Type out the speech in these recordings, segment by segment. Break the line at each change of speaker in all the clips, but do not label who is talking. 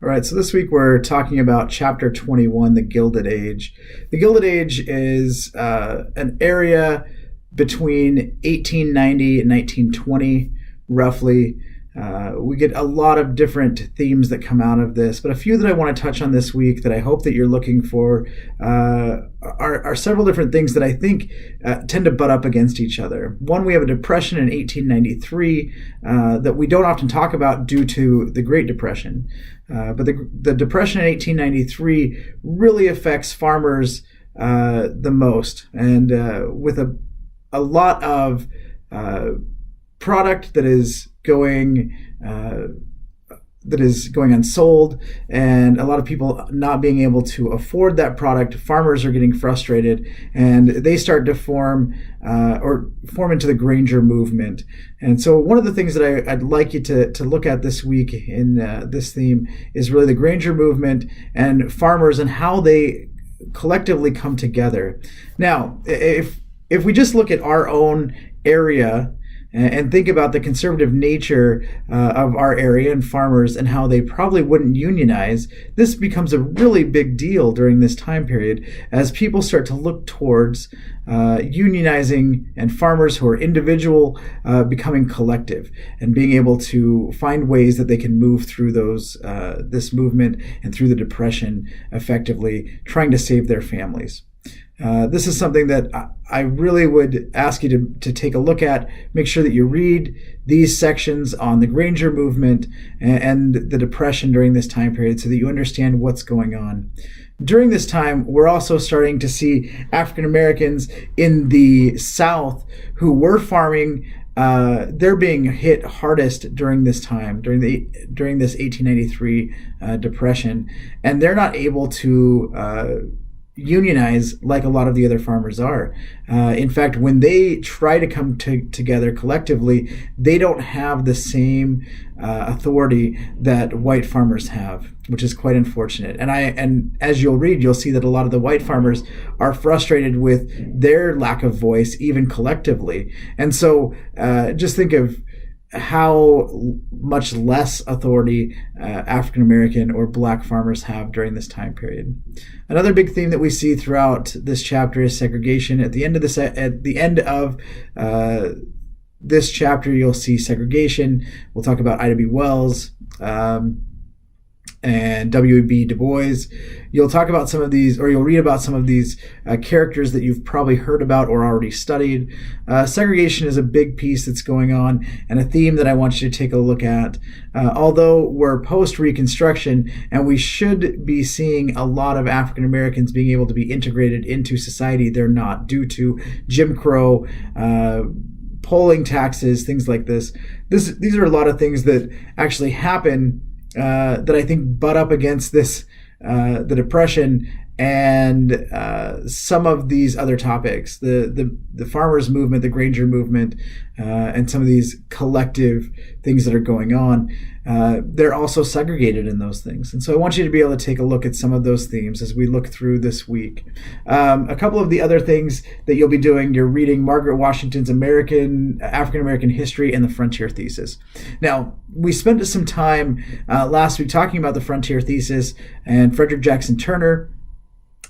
All right, so this week we're talking about Chapter 21, the Gilded Age. The Gilded Age is an area between 1890 and 1920, roughly. We get a lot of different themes that come out of this, but a few that I want to touch on this week that I hope that you're looking for are several different things that I think tend to butt up against each other. One, we have a depression in 1893 that we don't often talk about due to the Great Depression. But the Depression in 1893 really affects farmers the most, and with a lot of product that is going unsold, and a lot of people not being able to afford that product. Farmers are getting frustrated, and they start to form into the Granger movement. And so one of the things that I'd like you to look at this week in this theme is really the Granger movement and farmers and how they collectively come together. Now, if we just look at our own area and think about the conservative nature of our area and farmers and how they probably wouldn't unionize, this becomes a really big deal during this time period as people start to look towards unionizing and farmers who are individual becoming collective and being able to find ways that they can move through this movement and through the Depression effectively, trying to save their families. This is something that I really would ask you to take a look at. Make sure that you read these sections on the Granger movement and the Depression during this time period so that you understand what's going on. During this time, we're also starting to see African Americans in the South who were farming. They're being hit hardest during this time, during this 1893 Depression, and they're not able to unionize like a lot of the other farmers are. In fact, when they try to come together collectively, they don't have the same authority that white farmers have, which is quite unfortunate. And as you'll read, you'll see that a lot of the white farmers are frustrated with their lack of voice, even collectively. And so just think of how much less authority African American or Black farmers have during this time period. Another big theme that we see throughout this chapter is segregation. At the end of this chapter, you'll see segregation. We'll talk about Ida B. Wells and W.E.B. Du Bois. You'll talk about some of these, or you'll read about some of these characters that you've probably heard about or already studied. Segregation is a big piece that's going on and a theme that I want you to take a look at. Although we're post-Reconstruction and we should be seeing a lot of African Americans being able to be integrated into society, they're not due to Jim Crow, polling taxes, things like this. These are a lot of things that actually happen that I think butt up against this, the Depression and some of these other topics, the farmers movement, the Granger movement, and some of these collective things that are going on. They're also segregated in those things. And so I want you to be able to take a look at some of those themes as we look through this week. A couple of the other things that you'll be doing, you're reading Margaret Washington's African American History and the Frontier Thesis. Now, we spent some time last week talking about the Frontier Thesis and Frederick Jackson Turner,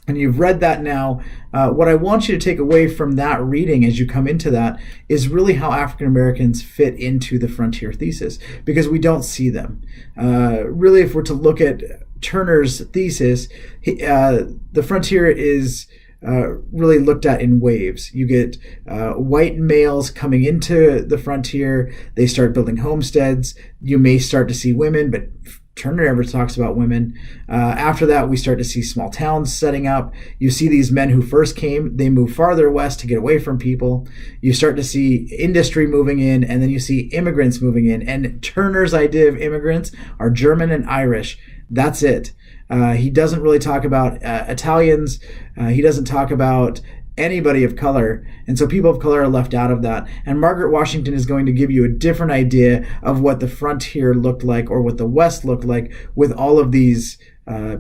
and you've read that now. What I want you to take away from that reading as you come into that is really how African Americans fit into the Frontier Thesis, because we don't see them. Really, if we're to look at Turner's thesis, the frontier is really looked at in waves. You get white males coming into the frontier. They start building homesteads. You may start to see women, but Turner never talks about women. After that, we start to see small towns setting up. You see these men who first came, they move farther west to get away from people. You start to see industry moving in, and then you see immigrants moving in. And Turner's idea of immigrants are German and Irish. That's it. He doesn't really talk about Italians. He doesn't talk about anybody of color, and so people of color are left out of that. And Margaret Washington is going to give you a different idea of what the frontier looked like, or what the West looked like, with all of these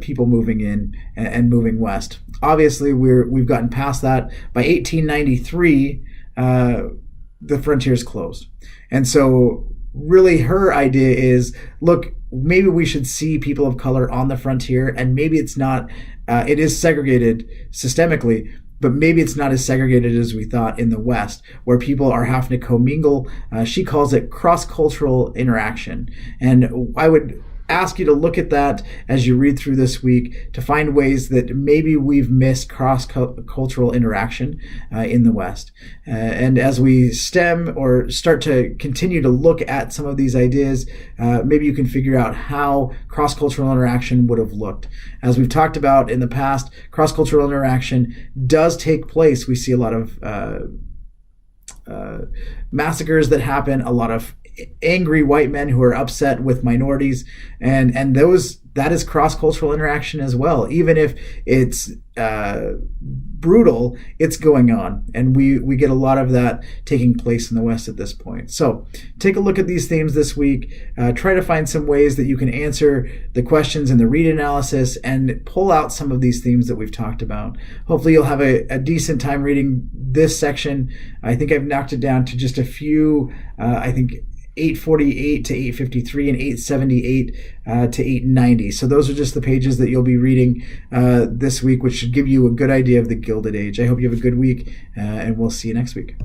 people moving in and moving west. Obviously, we've gotten past that. By 1893, the frontier is closed, and so really her idea is, look, maybe we should see people of color on the frontier, and maybe it's not, it is segregated systemically, but maybe it's not as segregated as we thought in the West, where people are having to commingle. She calls it cross-cultural interaction. And I would ask you to look at that as you read through this week to find ways that maybe we've missed cross-cultural interaction in the West. And as we stem or start to continue to look at some of these ideas, maybe you can figure out how cross-cultural interaction would have looked. As we've talked about in the past, cross-cultural interaction does take place. We see a lot of massacres that happen, a lot of angry white men who are upset with minorities, and that is cross-cultural interaction as well. Even if it's brutal, it's going on, and we get a lot of that taking place in the West at this point. So take a look at these themes this week. Try to find some ways that you can answer the questions in the read analysis and pull out some of these themes that we've talked about. Hopefully you'll have a decent time reading this section. I think I've knocked it down to just a few, 848 to 853 and 878 to 890. So those are just the pages that you'll be reading this week, which should give you a good idea of the Gilded Age. I hope you have a good week, and we'll see you next week.